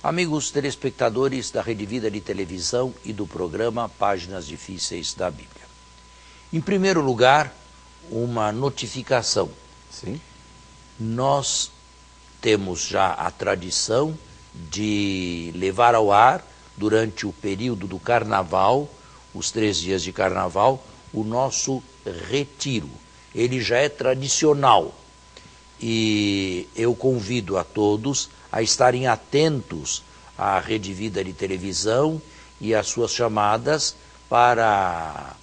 Amigos telespectadores da Rede Vida de Televisão e do programa Páginas Difíceis da Bíblia. Em primeiro lugar, uma notificação. Sim. Nós temos já a tradição de levar ao ar, durante o período do Carnaval, os 3 dias de Carnaval, o nosso retiro. Ele já é tradicional e eu convido a todos a estarem atentos à Rede Vida de Televisão e às suas chamadas para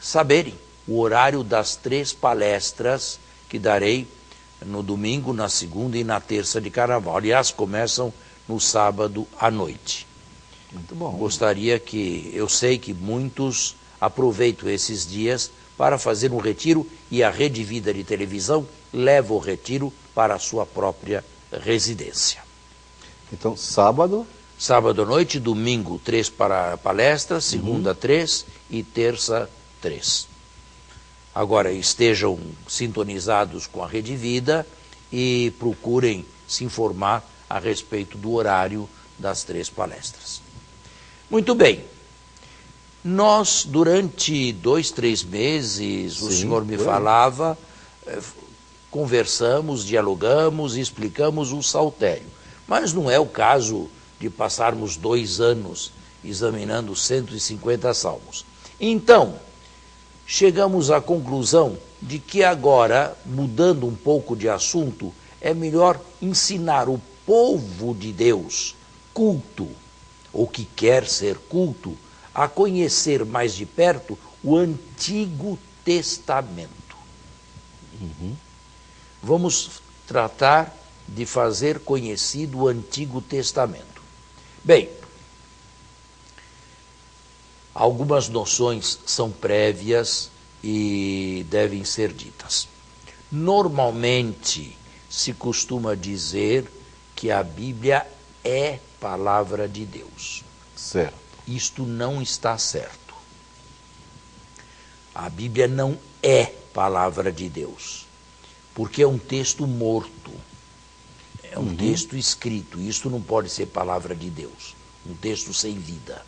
saberem o horário das 3 palestras que darei no domingo, na segunda e na terça de Carnaval. Aliás, começam no sábado à noite. Muito bom. Eu sei que muitos aproveitam esses dias para fazer um retiro e a Rede Vida de Televisão leva o retiro para a sua própria residência. Então, sábado à noite, domingo 3 para palestras, segunda 3 e terça 3. Agora estejam sintonizados com a Rede Vida e procurem se informar a respeito do horário das 3 palestras. Muito bem. Nós, durante 2, 3 meses, o senhor me falava, conversamos, dialogamos, explicamos o saltério. Mas não é o caso de passarmos 2 anos examinando 150 salmos. Então, chegamos à conclusão de que agora, mudando um pouco de assunto, é melhor ensinar o povo de Deus culto, ou que quer ser culto, a conhecer mais de perto o Antigo Testamento. Vamos tratar de fazer conhecido o Antigo Testamento. Bem, algumas noções são prévias e devem ser ditas. Normalmente se costuma dizer que a Bíblia é palavra de Deus. Certo. Isto não está certo. A Bíblia não é palavra de Deus, porque é um texto morto. É um texto escrito. Isto não pode ser palavra de Deus. Um texto sem vida.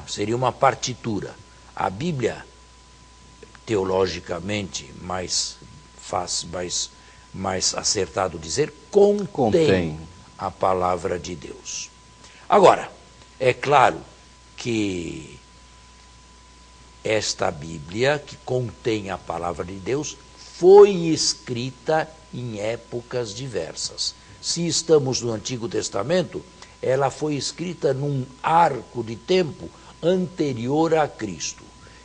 Seria uma partitura. A Bíblia, teologicamente, mais acertado dizer, contém a palavra de Deus. Agora, é claro que esta Bíblia, que contém a palavra de Deus, foi escrita em épocas diversas. Se estamos no Antigo Testamento, ela foi escrita num arco de tempo anterior a Cristo.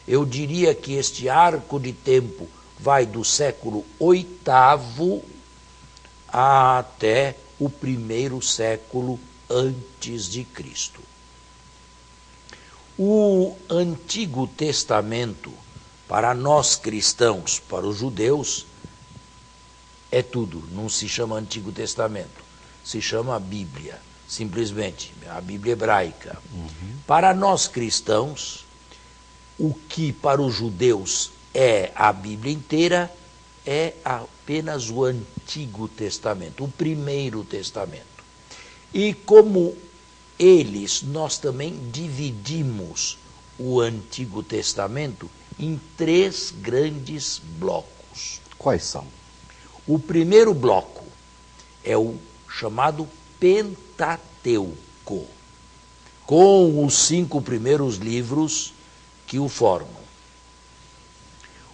Eu diria que este arco de tempo vai do século VIII até o 1º século antes de Cristo. O Antigo Testamento, para nós cristãos, para os judeus, é tudo. Não se chama Antigo Testamento, se chama Bíblia, simplesmente, a Bíblia hebraica. Para nós cristãos, o que para os judeus é a Bíblia inteira é apenas o Antigo Testamento, o 1º Testamento. E como nós também dividimos o Antigo Testamento em 3 grandes blocos. Quais são? O primeiro bloco é o chamado Pentateuco, com os 5 primeiros livros que o formam.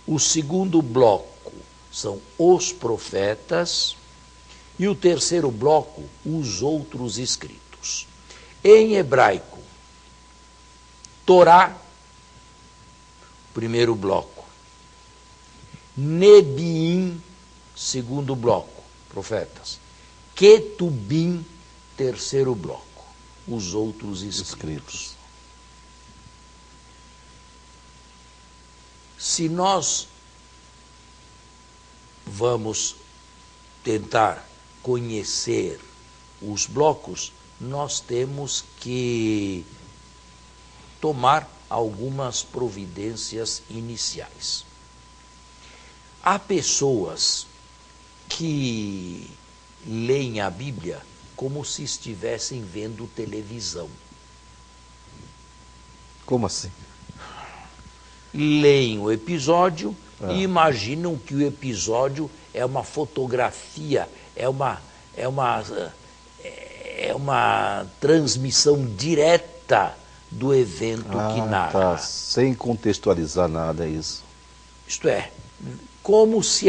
O segundo bloco são os profetas e o terceiro bloco, os outros escritos. Em hebraico, Torá, primeiro bloco. Nebiim, segundo bloco, profetas. Ketubim, terceiro bloco, os outros escritos. Se nós vamos tentar conhecer os blocos, nós temos que tomar algumas providências iniciais. Há pessoas que leem a Bíblia como se estivessem vendo televisão. Como assim? Leem o episódio e imaginam que o episódio é uma fotografia, é uma transmissão direta do evento que narra. Tá, sem contextualizar nada, é isso. Isto é, como se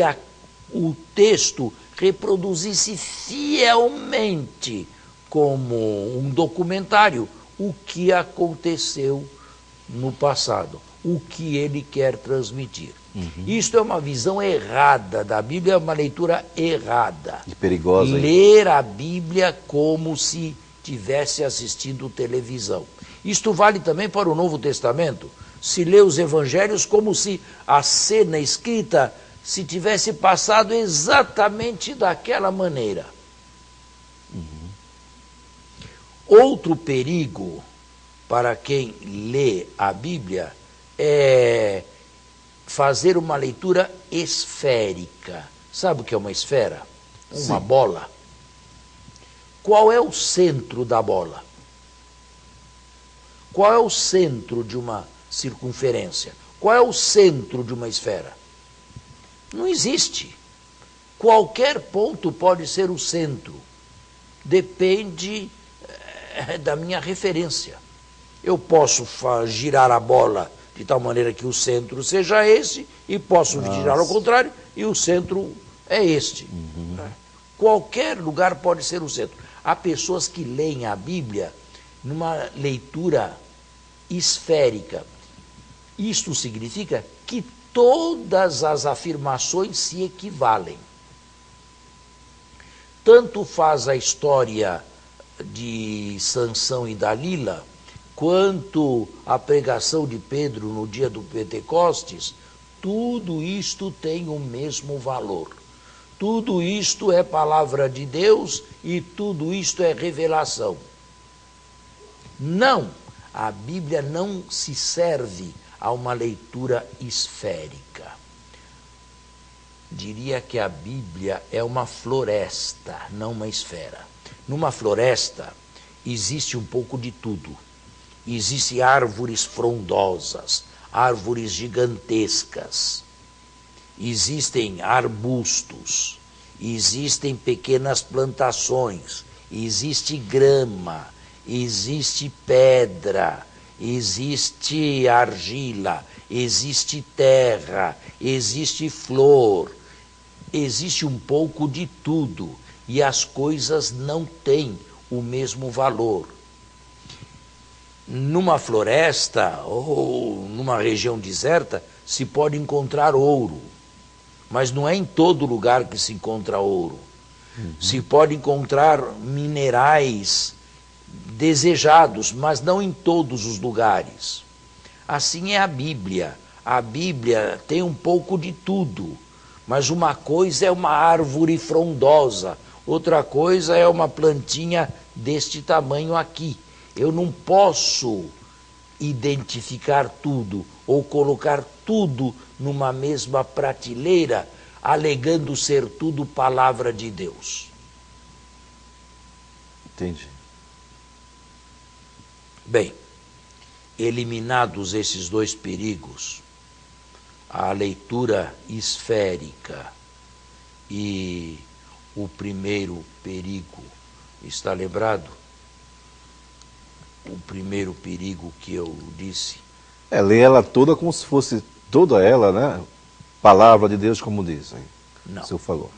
o texto reproduzisse fielmente, como um documentário, o que aconteceu no passado, o que ele quer transmitir. Isto é uma visão errada da Bíblia, é uma leitura errada. E perigosa. Ler a Bíblia como se tivesse assistido televisão. Isto vale também para o Novo Testamento. Se lê os evangelhos como se a cena escrita se tivesse passado exatamente daquela maneira. Outro perigo para quem lê a Bíblia é fazer uma leitura esférica. Sabe o que é uma esfera? Uma bola. Qual é o centro da bola? Qual é o centro de uma circunferência? Qual é o centro de uma esfera? Não existe. Qualquer ponto pode ser o centro. Depende da minha referência. Eu posso girar a bola de tal maneira que o centro seja esse, e posso girar ao contrário, e o centro é este. Qualquer lugar pode ser o centro. Há pessoas que leem a Bíblia numa leitura esférica. Isto significa que todas as afirmações se equivalem. Tanto faz a história de Sansão e Dalila, quanto a pregação de Pedro no dia do Pentecostes, tudo isto tem o mesmo valor. Tudo isto é palavra de Deus e tudo isto é revelação. Não, a Bíblia não se serve a uma leitura esférica. Diria que a Bíblia é uma floresta, não uma esfera. Numa floresta existe um pouco de tudo. Existem árvores frondosas, árvores gigantescas, existem arbustos, existem pequenas plantações, existe grama, existe pedra, existe argila, existe terra, existe flor, existe um pouco de tudo e as coisas não têm o mesmo valor. Numa floresta ou numa região deserta se pode encontrar ouro, mas não é em todo lugar que se encontra ouro. Se pode encontrar minerais desejados, mas não em todos os lugares. Assim é a Bíblia. A Bíblia tem um pouco de tudo, mas uma coisa é uma árvore frondosa, outra coisa é uma plantinha deste tamanho aqui. Eu não posso identificar tudo ou colocar tudo numa mesma prateleira, alegando ser tudo palavra de Deus. Entendi. Bem, eliminados esses dois perigos, a leitura esférica e o primeiro perigo, está lembrado? O primeiro perigo que eu disse. É ler ela toda como se fosse toda ela, né? Palavra de Deus, como dizem. Não. O senhor falou.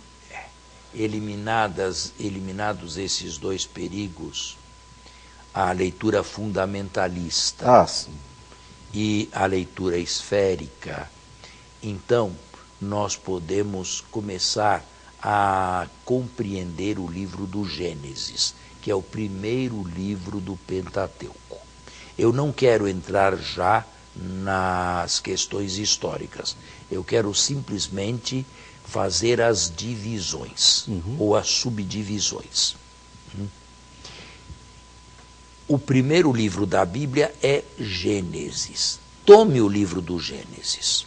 Eliminados esses dois perigos, a leitura fundamentalista e a leitura esférica, então nós podemos começar a compreender o livro do Gênesis, que é o primeiro livro do Pentateuco. Eu não quero entrar já nas questões históricas. Eu quero simplesmente fazer as divisões ou as subdivisões. O primeiro livro da Bíblia é Gênesis. Tome o livro do Gênesis.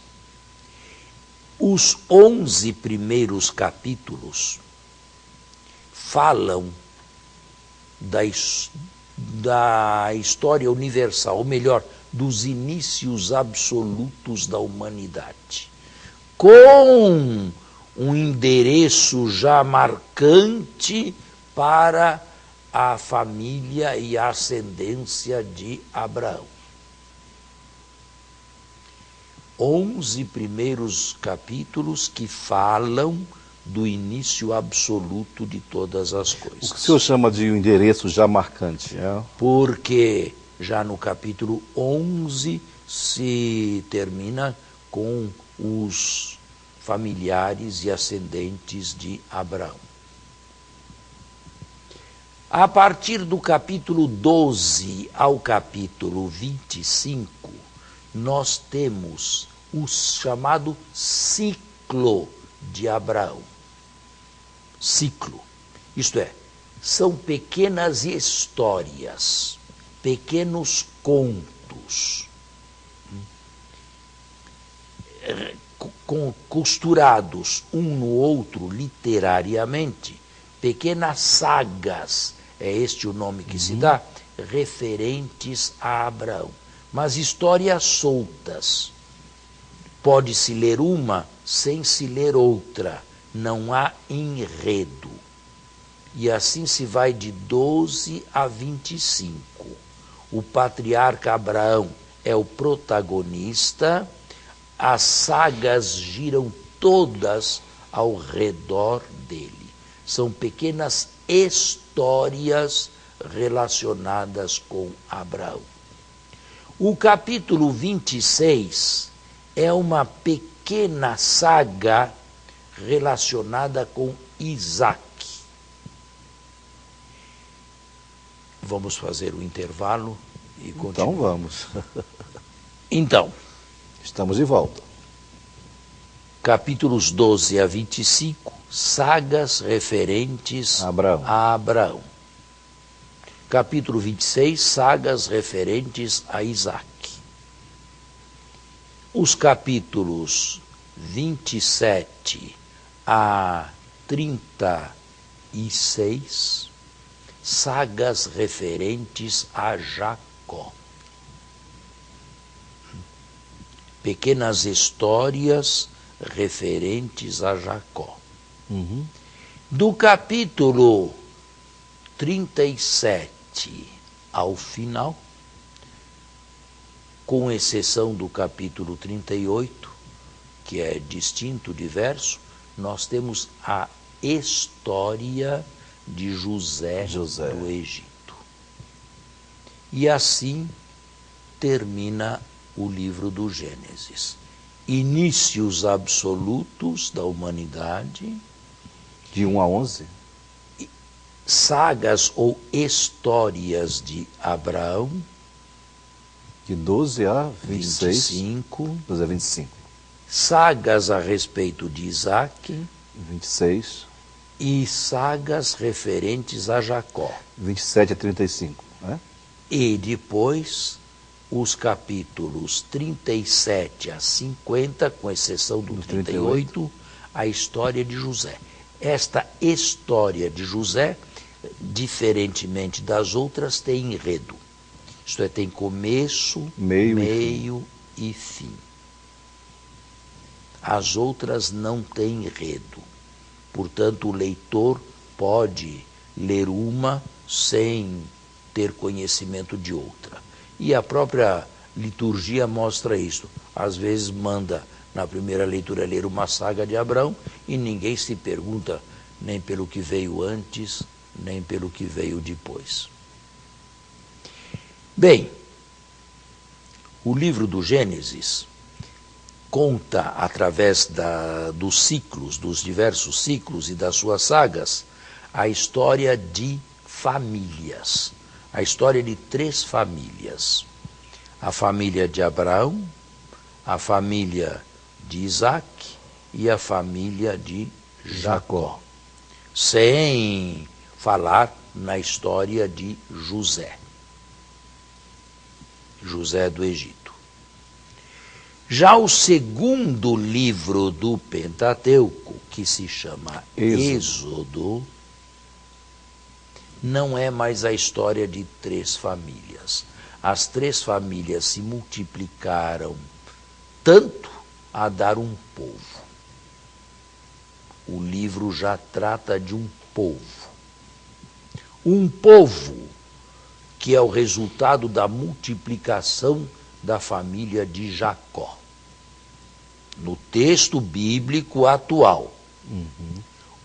Os 11 primeiros capítulos falam da história universal, ou melhor, dos inícios absolutos da humanidade, com um endereço já marcante para a família e a ascendência de Abraão. 11 primeiros capítulos que falam do início absoluto de todas as coisas. O que o senhor chama de um endereço já marcante? Porque já no capítulo 11 se termina com os familiares e ascendentes de Abraão. A partir do capítulo 12 ao capítulo 25, nós temos o chamado ciclo de Abraão. Ciclo, isto é, são pequenas histórias, pequenos contos, costurados um no outro literariamente, pequenas sagas, é este o nome que se dá, referentes a Abraão. Mas histórias soltas. Pode-se ler uma sem se ler outra. Não há enredo. E assim se vai de 12 a 25. O patriarca Abraão é o protagonista. As sagas giram todas ao redor dele. São pequenas histórias relacionadas com Abraão. O capítulo 26 é uma pequena saga relacionada com Isaac. Vamos fazer o intervalo e continuar. Então vamos. Então, estamos de volta. Capítulos 12 a 25, sagas referentes a Abraão. Capítulo 26, sagas referentes a Isaac. Os capítulos 27 a 36, sagas referentes a Jacó. Pequenas histórias referentes a Jacó. Do capítulo 37 ao final, com exceção do capítulo 38, que é distinto, diverso, nós temos a história de José do Egito. E assim termina o livro do Gênesis. Inícios absolutos da humanidade. De 1 a 11? Sagas ou histórias de Abraão. De 12 a 26. 25. 12 a 25. Sagas a respeito de Isaac. 26. E sagas referentes a Jacó. 27 a 35, né? E depois os capítulos 37 a 50, com exceção do 38, a história de José. Esta história de José, diferentemente das outras, tem enredo. Isto é, tem começo, meio e fim. As outras não têm enredo. Portanto, o leitor pode ler uma sem ter conhecimento de outra. E a própria liturgia mostra isso. Às vezes manda, na primeira leitura, ler uma saga de Abraão e ninguém se pergunta nem pelo que veio antes, nem pelo que veio depois. Bem, o livro do Gênesis conta, através dos ciclos, dos diversos ciclos e das suas sagas, a história de famílias. A história de 3 famílias. A família de Abraão, a família de Isaac e a família de Jacó. Sem falar na história de José. José do Egito. Já o segundo livro do Pentateuco, que se chama Êxodo, não é mais a história de 3 famílias. As 3 famílias se multiplicaram tanto a dar um povo. O livro já trata de um povo. Um povo que é o resultado da multiplicação da família de Jacó. No texto bíblico atual.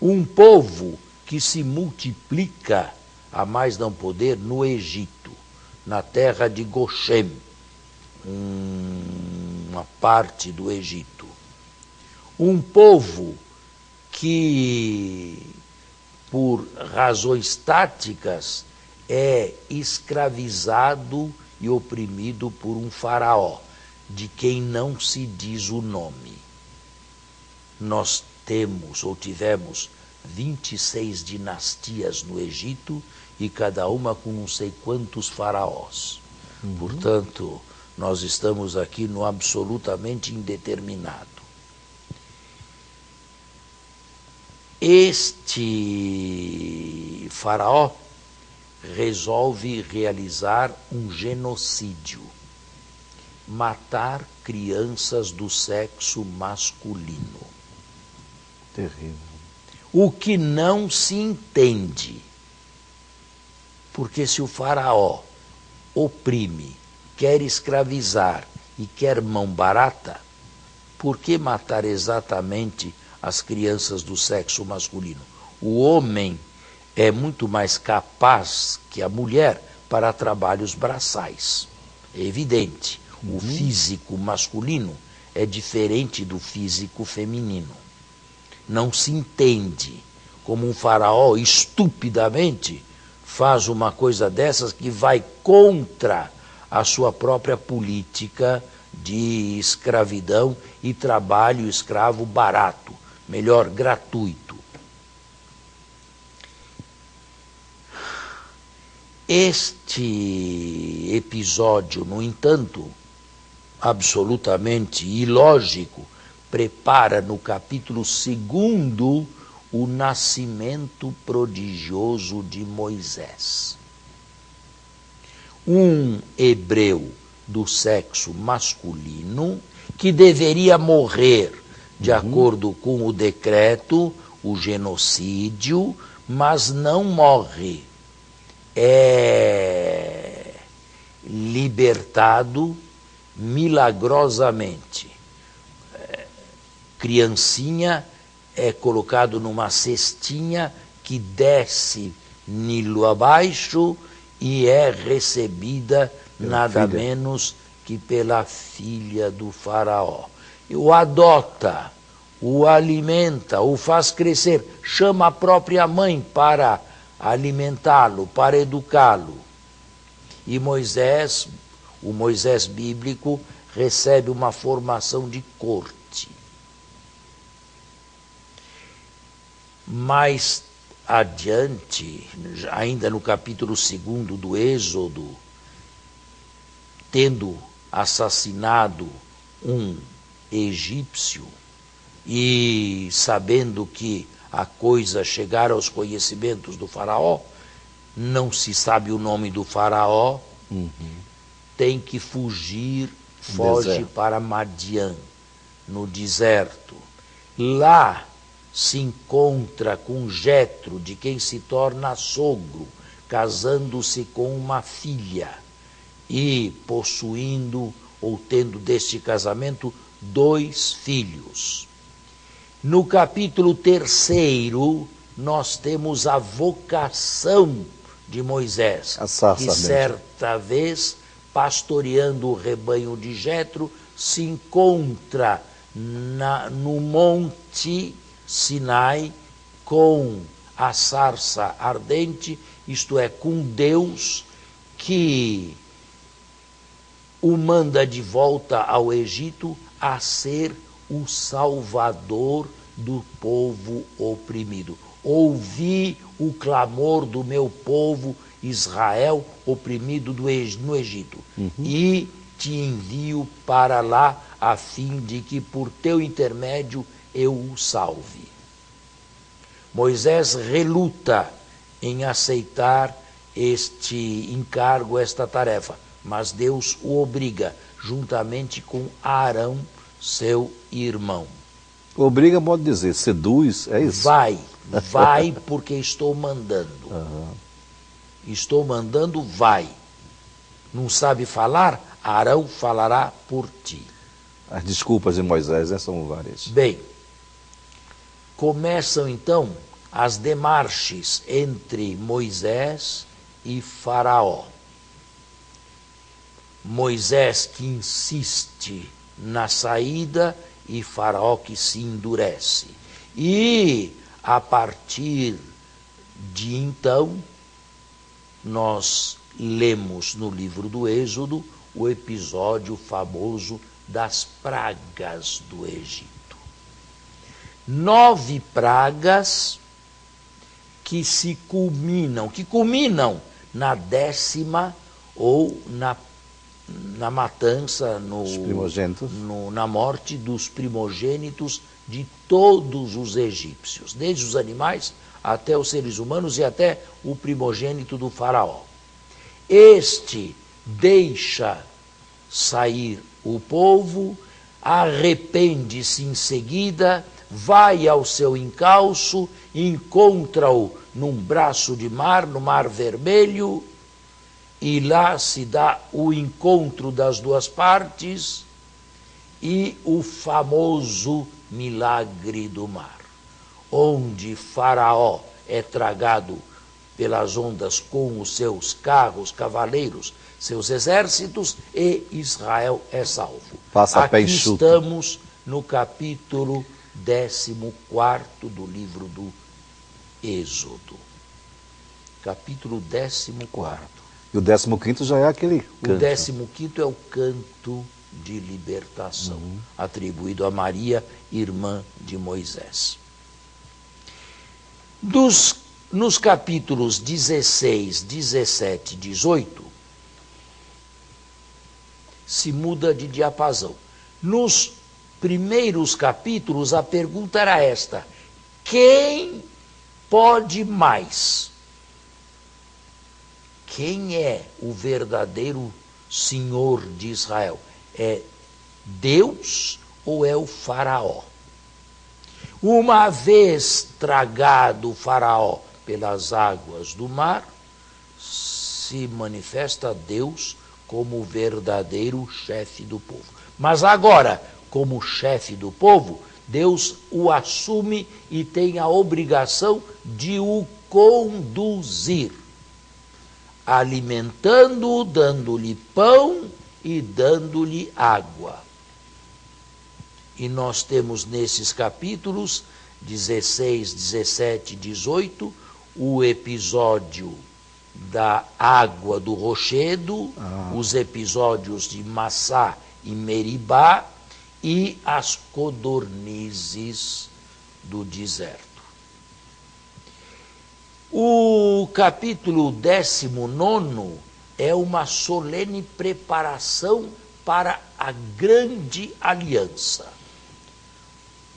Um povo que se multiplica a mais não poder no Egito, na terra de Goshen, uma parte do Egito. Um povo que, por razões táticas, é escravizado e oprimido por um faraó, de quem não se diz o nome. Nós temos ou tivemos 26 dinastias no Egito e cada uma com não sei quantos faraós. Portanto, nós estamos aqui no absolutamente indeterminado. Este faraó resolve realizar um genocídio, matar crianças do sexo masculino. Terrível. O que não se entende, porque se o faraó oprime, quer escravizar e quer mão barata, por que matar exatamente as crianças do sexo masculino? O homem é muito mais capaz que a mulher para trabalhos braçais. É evidente, o físico masculino é diferente do físico feminino. Não se entende como um faraó estupidamente faz uma coisa dessas que vai contra a sua própria política de escravidão e trabalho escravo barato, melhor, gratuito. Este episódio, no entanto, absolutamente ilógico, prepara no capítulo 2 o nascimento prodigioso de Moisés. Um hebreu do sexo masculino que deveria morrer de acordo com o decreto, o genocídio, mas não morre. É libertado milagrosamente. Criancinha é colocado numa cestinha que desce Nilo abaixo e é recebida nada menos que pela filha do faraó. O adota, o alimenta, o faz crescer, chama a própria mãe para alimentá-lo, para educá-lo. E Moisés, o Moisés bíblico, recebe uma formação de corte. Mais adiante, ainda no capítulo 2 do Êxodo, tendo assassinado um egípcio e sabendo que a coisa chegara aos conhecimentos do faraó, não se sabe o nome do faraó, tem que fugir, foge para Madiã, no deserto. Lá se encontra com Jetro, de quem se torna sogro, casando-se com uma filha e possuindo ou tendo deste casamento 2 filhos. No capítulo 3, nós temos a vocação de Moisés, que certa vez, pastoreando o rebanho de Jetro, se encontra no monte Sinai com a sarça ardente, isto é, com Deus, que o manda de volta ao Egito a ser o salvador do povo oprimido. Ouvi o clamor do meu povo Israel oprimido no Egito, e te envio para lá a fim de que por teu intermédio eu o salve. Moisés reluta em aceitar este encargo, esta tarefa, mas Deus o obriga, juntamente com Arão, seu irmão. Obriga, pode dizer, seduz, é isso? Vai porque estou mandando. Estou mandando, vai. Não sabe falar? Arão falará por ti. As desculpas de Moisés, né, são várias. Bem, começam então as demarches entre Moisés e Faraó. Moisés que insiste na saída e Faraó que se endurece. E a partir de então, nós lemos no livro do Êxodo o episódio famoso das pragas do Egito. 9 pragas que culminam na 10ª ou na matança, na morte dos primogênitos de todos os egípcios, desde os animais até os seres humanos e até o primogênito do faraó. Este deixa sair o povo, arrepende-se em seguida, vai ao seu encalço, encontra-o num braço de mar, no Mar Vermelho, e lá se dá o encontro das duas partes e o famoso milagre do mar, onde Faraó é tragado pelas ondas com os seus carros, cavaleiros, seus exércitos, e Israel é salvo. Passa Aqui pé enxuto. Estamos no capítulo 14º do livro do Êxodo. Capítulo 14º. E o 15º já é aquele canto. O 15º é o canto de libertação, atribuído a Maria, irmã de Moisés. Nos capítulos 16, 17 e 18, se muda de diapasão. Nos primeiros capítulos, a pergunta era esta: quem pode mais? Quem é o verdadeiro Senhor de Israel? É Deus ou é o Faraó? Uma vez tragado o Faraó pelas águas do mar, se manifesta Deus como o verdadeiro chefe do povo. Mas agora, como chefe do povo, Deus o assume e tem a obrigação de o conduzir, alimentando-o, dando-lhe pão e dando-lhe água. E nós temos nesses capítulos 16, 17 e 18 o episódio da água do rochedo, os episódios de Massá e Meribá e as codornizes do deserto. O capítulo 19 é uma solene preparação para a grande aliança.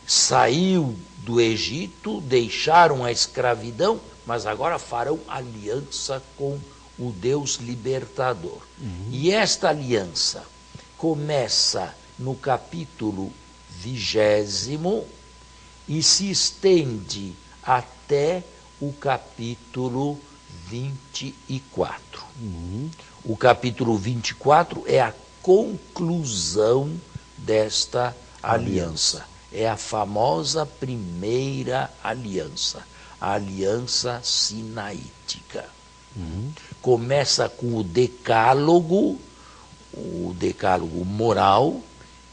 Saiu do Egito, deixaram a escravidão, mas agora farão aliança com o Deus libertador. E esta aliança começa no capítulo 20 e se estende até o capítulo 24. O capítulo 24 é a conclusão desta aliança. É a famosa primeira aliança, a aliança sinaítica. Começa com o decálogo moral,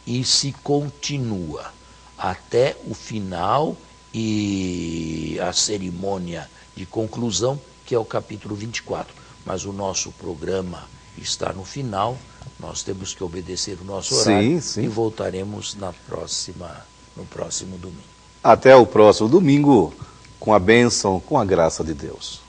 e se continua até o final e a cerimônia de conclusão, que é o capítulo 24. Mas o nosso programa está no final, nós temos que obedecer o nosso horário e voltaremos no próximo domingo. Até o próximo domingo, com a bênção, com a graça de Deus.